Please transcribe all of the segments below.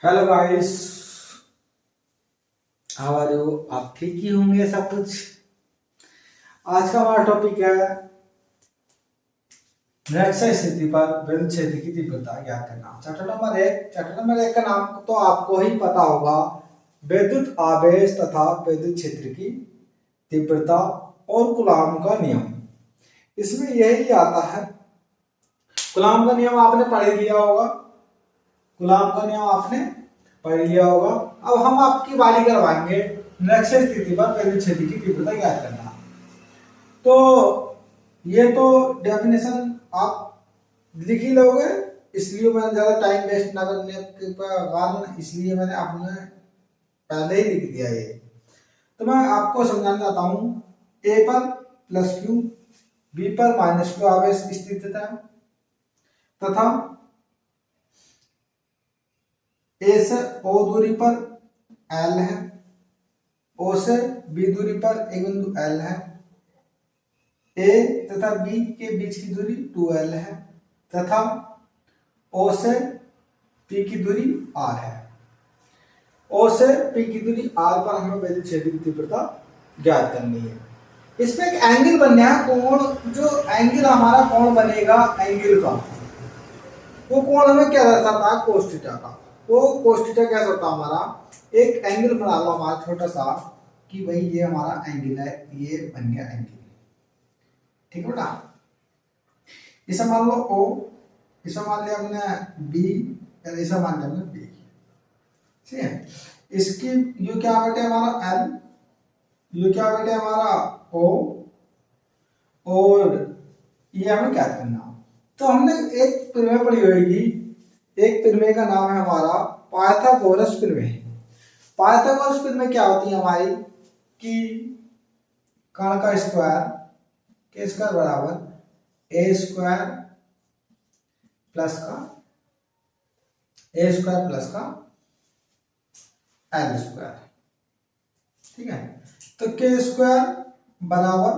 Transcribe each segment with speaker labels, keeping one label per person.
Speaker 1: Hello guys, how are you. आप ठीक ही होंगे सब कुछ। आज का हमारा टॉपिक है निरक्षर स्थिति पर विद्युत क्षेत्र की तीव्रता ज्ञात करना। चैप्टर नंबर एक का नाम तो आपको ही पता होगा, विद्युत आवेश तथा विद्युत क्षेत्र की तीव्रता और कूलॉम का नियम। इसमें यही आता है, कूलॉम का नियम आपने पढ़ लिया होगा। कूलॉम का नियम आपने पढ़ लिया होगा। अब हम आपकी बारी करवाएंगे निरक्षर स्थिति पर विद्युत क्षेत्र की तीव्रता ज्ञात करना। तो ये तो डेफिनेशन आप लिख ही लोगे, इसलिए मैंने ज्यादा टाइम वेस्ट ना करने के कारण इसलिए मैंने अपने पहले ही लिख दिया ये। तो मैं आपको समझाना चाहता हूँ, ए पर प्लस क्यू, बी पर माइनस क्यू आवेश स्थित है तथा ए से ओ दूरी पर एल है, ओ से बी दूरी पर एक बिंदु एल है, ए तथा बी के बीच की दूरी 2l है तथा ओ से पी की दूरी r है। ओ से पी की दूरी r पर हमें विद्युत क्षेत्र की तीव्रता ज्ञात करनी है। इसमें एक एंगल बनना है, कोण, जो एंगल हमारा कोण बनेगा एंगल का, वो कोण हमें क्या दर्शाता है, कोस थीटा का। वो कोस थीटा कैसा होता है, हमारा एक एंगल बना लो हमारा छोटा सा कि भाई ये हमारा एंगल है, ये बन गया एंगल, ठीक है बेटा। इसे मान लो O, इसे मान लिया हमने B, इसे मान लिया हमने B, ठीक है। इसकी ये क्या बेटे हमारा L, ये क्या बेटे हमारा O, और ये हमें क्या करना। तो हमने एक प्रमेय पढ़ी होगी, एक प्रमेय का नाम है हमारा पाइथागोरस प्रमेय। पाइथागोरस प्रमेय क्या होती है हमारी कि कण का स्क्वायर के स्क्वायर बराबर ए स्क्वायर प्लस का एल स्क्वायर, ठीक है। तो के स्क्वायर बराबर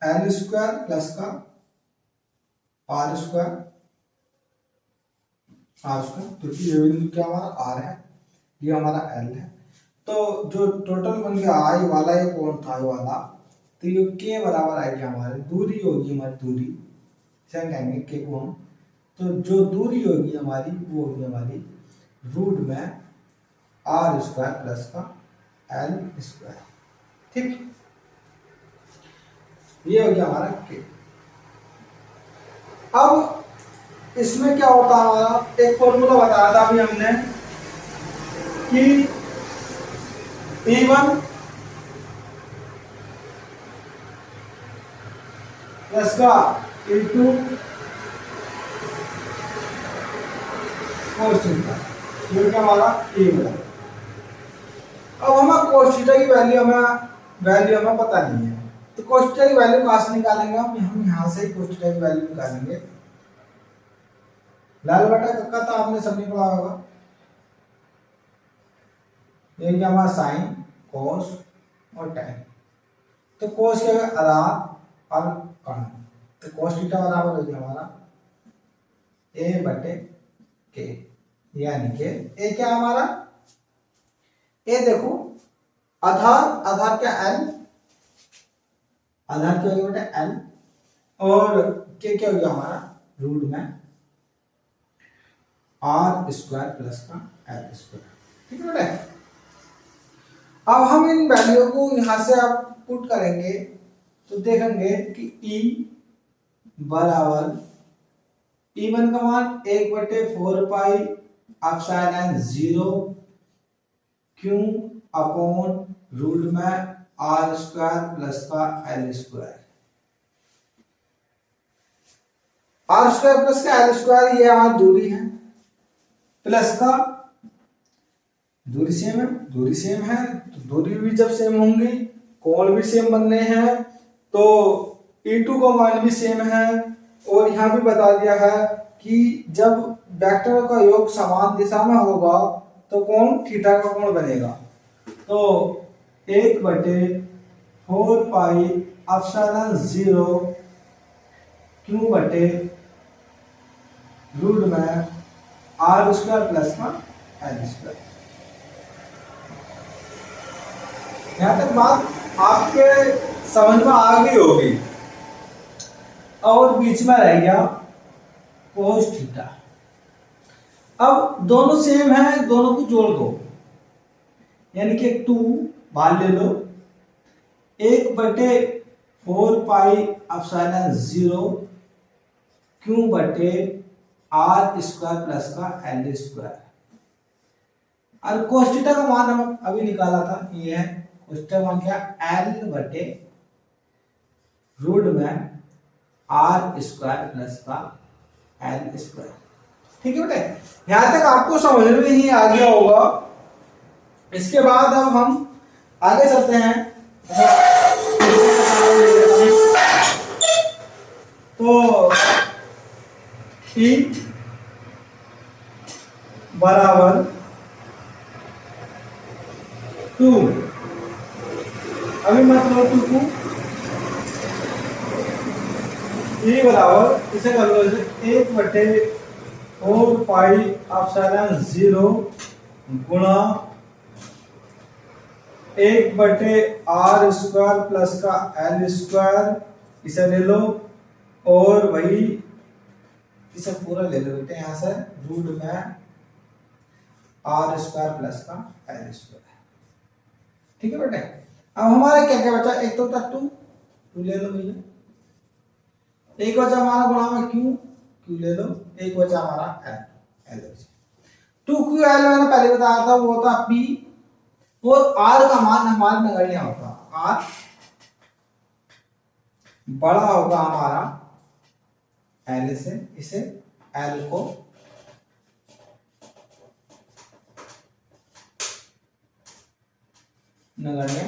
Speaker 1: एल स्क्वायर प्लस का आर स्क्वायर, क्योंकि ये बिंदु क्या हमारा आर है, ये हमारा एल है। तो जो टोटल बन गया आई वाला ये कोण था ये वाला, तो ये के बराबर आएगी हमारी दूरी होगी, हमारी दूरी कहेंगे के को हम, तो जो दूरी होगी हमारी वो होगी हमारी रूट में आर स्क्वायर प्लस का एल स्क्वायर, ठीक। ये हो गया हमारा के। अब इसमें क्या होता है हमारा, एक फॉर्मूला बताया था अभी हमने कि E1 प्लस का E2 कोस थीटा, ये क्या हमारा E1। अब हमें कोस थीटा की वैल्यू हमें पता नहीं है, तो कोस थीटा की वैल्यू कहां से निकालेंगे हम यहां से ही कोस थीटा की वैल्यू निकालेंगे। लाल बटा कक्का तो आपने सबने पढ़ा होगा, ये क्या हमारा साइन कोस और tan। तो कोस क्या है आधार और कण, तो कोस थीटा बराबर हो गया हमारा a बटे k, यानी कि a क्या हमारा, a देखो आधार क्या l, आधार क्या हो गया बेटा l, और k क्या हो गया हमारा रूट में आर स्क्वायर प्लस का एल स्क्वायर, ठीक है बेटा। अब हम इन वैल्यू को यहां से आप पुट करेंगे तो देखेंगे कि E बराबर E1 का मान 1/4 एप्सिलॉन 0 Q अपॉन रूट में आर स्क्वायर प्लस का L square, R square plus का एल स्क्वायर ये हमारी दूरी है, प्लस का दूरी सेम है, तो दूरी भी जब सेम होंगी कोण भी सेम बनने हैं, तो E2 का मान भी सेम है। और यहाँ भी बता दिया है कि जब वेक्टर का योग समान दिशा में होगा तो कोण थीटा का कोण बनेगा। तो 1/4 एप्सिलॉन 0 Q बटे रूट में आर स्क्वायर प्लस का एल स्क्वायर। यहां तक बात आपके समझ में आ गई होगी। और बीच में रह गया कोस थीटा। अब दोनों सेम है, दोनों को जोड़ दो, यानी कि 2 बाहर ले लो, 1/4 पाई एप्सिलॉन 0 क्यू बटे आर स्क्वायर प्लस का एल स्क्वायर। और कोस थीटा का मान हम अभी निकाला था, ये है कोस थीटा का मान क्या, एल बटे रूट में आर स्क्वायर प्लस का एल स्क्वायर। ठीक है बेटे, यहां तक आपको समझ में ही आ गया होगा। इसके बाद अब हम आगे चलते हैं। तो ई बराबर 2, अभी मत लो 2 को, ई बराबर इसे कर लो 1/4 पाई एप्सिलॉन 0 गुणा 1/r स्क्वायर प्लस का एल स्क्वायर, इसे ले लो, और वही इसे पूरा ले लो बेटे यहां से, रूट में आर स्क्वायर प्लस का एल स्क्वायर। ठीक है बेटे, अब हमारा क्या क्या बचा, एक तो था 2 ले लो भैया, एक बचा हमारा गुणा में क्यू ले लो, एक बचा हमारा एल 2QL मैंने पहले बताया था, वो होता P, और R का मान हमारे नगण्य होता, R बड़ा होगा हमारा L से, इसे L को नगण्य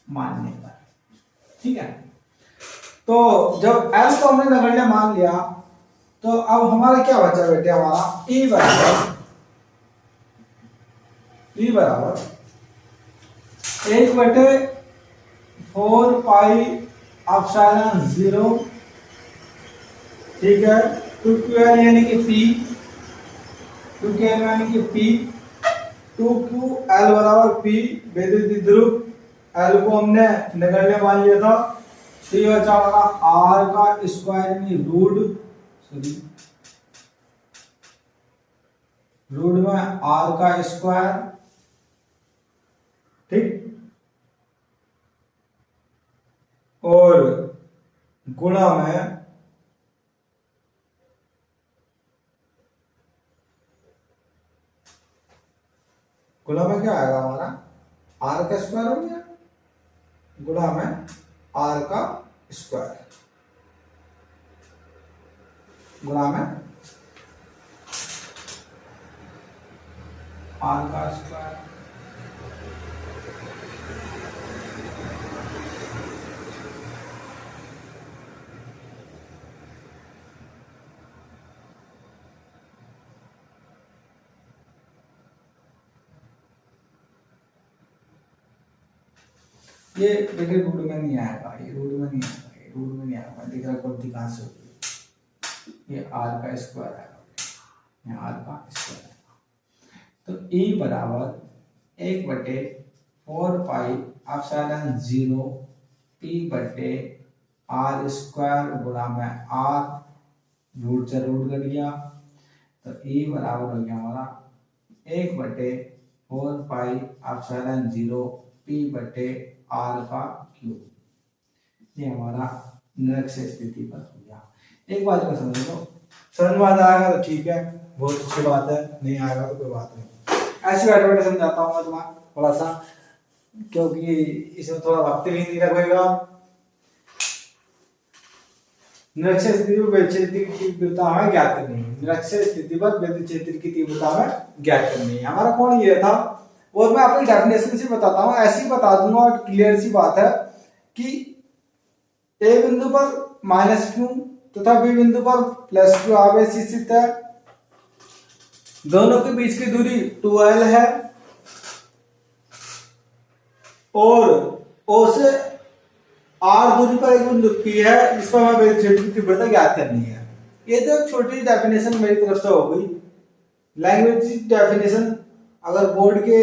Speaker 1: मानने पर। ठीक है, तो जब L को हमने नगण्य मान लिया, तो अब हमारा क्या बचा बेटे, हमारा E बराबर 1/4 पाई एप्सिलॉन 0, ठीक है, 2QL यानी कि P, 2QL यानी कि P, 2QL बराबर P, वैद्युत ध्रुव L को हमने नगण्य मान लिया था, तो ये बचा हमारा R का स्क्वायर यानी रूट में R का स्क्वायर, ठीक, और गुणा में क्या आएगा हमारा, R का स्क्वायर हो गया, गुणा में R का स्क्वायर, गुणा में R का स्क्वायर। ये देखिए रूट में नहीं आएगा, ये रूट में नहीं आएगा, ये रूट में नहीं आएगा, दिख रहा है कहां से होगी, ये R का स्क्वायर आएगा, ये R का स्क्वायर आएगा। तो E बराबर 1/4 पाई एप्सिलॉन 0 P बटे R स्क्वायर गुणा में R, रूट से रूट कट गया, तो E बराबर हो गया हमारा 1/4 पाई एप्सिलॉन 0 P बटे R का क्यूब। ये हमारा निरक्ष स्थिति पर हो गया। एक बात को समझ लो, समझ में आ जाएगा तो ठीक है, बहुत अच्छी बात है, नहीं आएगा तो कोई बात नहीं। ऐसी बैठे समझाता हूँ मैं तुम्हारा थोड़ा सा, क्योंकि इसमें थोड़ा वक्त भी नहीं लगेगा। निरक्ष स्थिति पर विद्युत क्षेत्र की तीव्रता हमें ज्ञात करनी है, निरक्ष स्थिति पर विद्युत क्षेत्र की तीव्रता हमें ज्ञात करनी है। हमारा कौन ये था, और मैं अपनी डेफिनेशन से बताता हूं, ऐसी बता दूंगा, और क्लियर सी बात है कि ए बिंदु पर -q तथा बी बिंदु पर +q आवेश स्थित है, दोनों के बीच की दूरी 2l है, और O से R दूरी पर एक बिंदु P है, इस पर हमें विद्युत क्षेत्र की तीव्रता ज्ञात करनी है। ये तो छोटी डेफिनेशन मेरी तरफ से हो गई। लैंग्वेज डेफिनेशन अगर बोर्ड के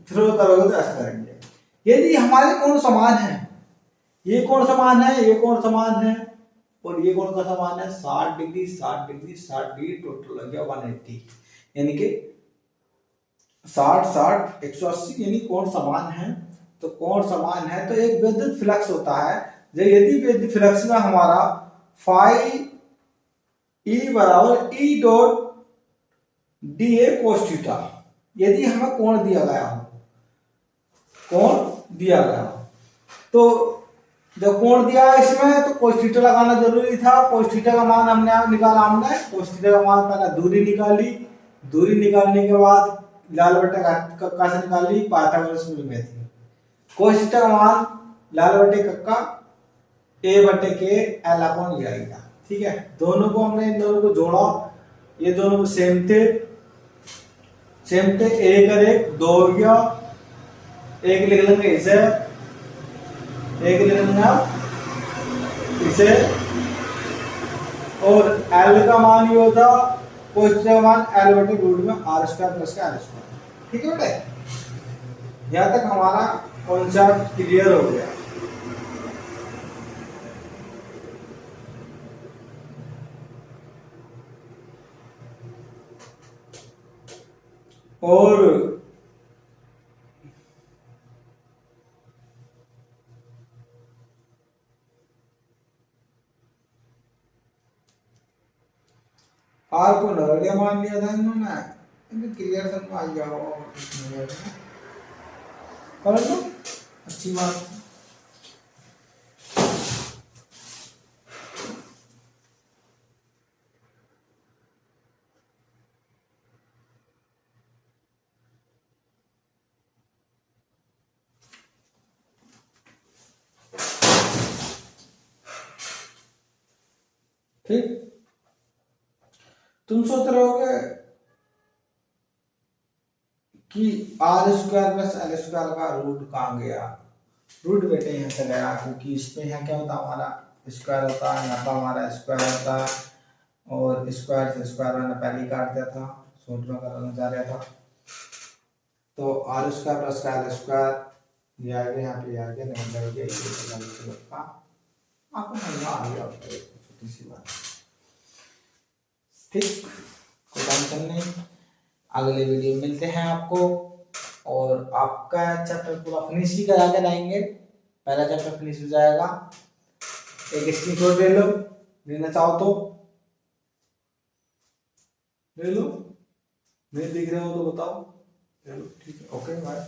Speaker 1: थ्रू करोगे तो ऐसा करेंगे। यदि हमारे कोण समान है, ये कोण समान है, ये कोण समान है और ये कोण का समान है 60 डिग्री 60 डिग्री 60 डिग्री, टोटल हो गया 180, यानी कि 60 60 180, यानी कोण समान है। तो कोण समान है तो एक विद्युत फ्लक्स होता है। यदि विद्युत फ्लक्स में हमारा फाई ई बराबर E dot D A cos theta, यदि हमें कोण दिया गया हो, कोण दिया गया हो, तो जब कोण दिया है इसमें तो कोस थीटा लगाना जरूरी था। कोस थीटा का मान हमने निकाला, हमने कोस थीटा का मान पहले दूरी निकाली, दूरी निकालने के बाद लाल बटे कक्का से निकाली, पाइथागोरस में थी। कोस थीटा का मान लाल बटे कक्का ए बटे के एल अपॉन ई आएगा। ठीक है, दोनों को हमने इन दोनों को जोड़ा, ये दोनों को सेम थे, सेम थे, एक और एक दो हो गया, एक लिख लेंगे इसे, एक लिख लेंगे इसे, और एल का मान ये होता कोस थीटा का मान एल बटे रूट में आर स्क्वायर प्लस का एल स्क्वायर। ठीक है बेटे, यहां तक हमारा कॉन्सेप्ट क्लियर हो गया। और आर को नगण्य मान लिया था इन्होंने, क्लियर समझ आ गया होगा, कर लो, अच्छी बात। ठीक, तुम सोच रहे होगे कि R square plus L square का रूट कहाँ गया। रूट बेटे यहाँ से गया, क्योंकि इसमें यहाँ क्या होता है, हमारा स्क्वायर होता है, यहाँ पर हमारा स्क्वायर होता है, और स्क्वायर से स्क्वायर मैंने पहले ही काट दिया था, शॉर्ट में करना चाह रहा था। तो R square plus L square ये आ गया, यहाँ पे आ गया, नहीं लग गया, आपको मजा आ गया, छोटी सी बात। ठीक, कोई टेंशन नहीं, अगले वीडियो मिलते हैं आपको, और आपका चैप्टर पूरा फिनिश ही करा के लाएंगे। पहला चैप्टर फिनिश हो जाएगा, एक स्क्रीनशॉट ले लो, लेना चाहो तो ले लो, नहीं दिख रहे हो तो बताओ, चलो ठीक है, ओके बाय।